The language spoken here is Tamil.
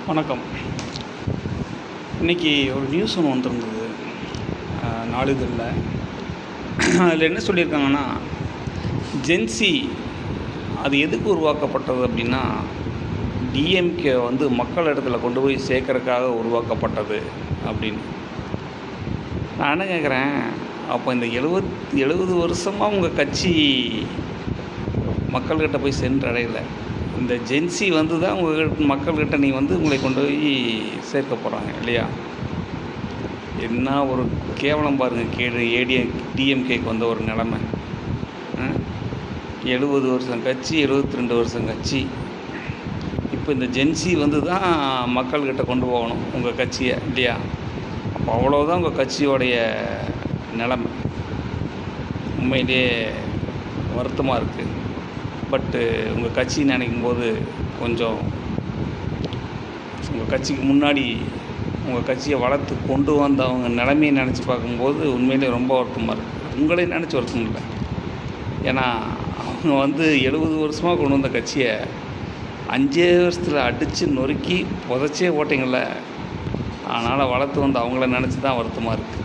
வணக்கம். இன்றைக்கி ஒரு நியூஸ் ஒன்று வந்திருந்தது நாளிதழில். அதில் என்ன சொல்லியிருக்காங்கன்னா, ஜென்சி அது எதுக்கு உருவாக்கப்பட்டது அப்படின்னா, டிஎம்கே வந்து மக்கள் இடத்துல கொண்டு போய் சேர்க்கறதுக்காக உருவாக்கப்பட்டது அப்படின்னு. நான் என்ன கேட்குறேன், அப்போ இந்த 70 வருஷமாக உங்கள் கட்சி மக்கள்கிட்ட போய் சென்றடையலை. இந்த ஜென்சி வந்து தான் உங்கள் மக்கள்கிட்ட நீ வந்து உங்களை கொண்டு போய் சேர்க்க போகிறாங்க இல்லையா? என்ன ஒரு கேவலம் பாருங்கள். டிஎம்கேக்கு வந்த ஒரு நிலமை. 70 வருஷம் கட்சி, 72 வருஷம் கட்சி. இப்போ இந்த ஜென்சி வந்து தான் மக்கள்கிட்ட கொண்டு போகணும் உங்கள் கட்சியை இல்லையா? அப்போ அவ்வளோதான் உங்கள் கட்சியோடைய நிலமை. உண்மையிலே வருத்தமாக இருக்குது. பட்டு உங்கள் கட்சி நினைக்கும் போது கொஞ்சம் உங்கள் கட்சிக்கு முன்னாடி உங்கள் கட்சியை வளர்த்து கொண்டு வந்தவங்க நிலைமையை நினச்சி பார்க்கும்போது உண்மையிலே ரொம்ப வருத்தமாக இருக்குது. உங்களே நினச்சி வருத்தம் இல்லை. ஏன்னா அவங்க வந்து 70 வருஷமாக கொண்டு வந்த கட்சியை 5 வருஷத்தில் அடித்து நொறுக்கி புதைச்சே ஓட்டிங்கள. அதனால் வளர்த்து வந்து அவங்கள நினச்சி தான் வருத்தமாக இருக்குது.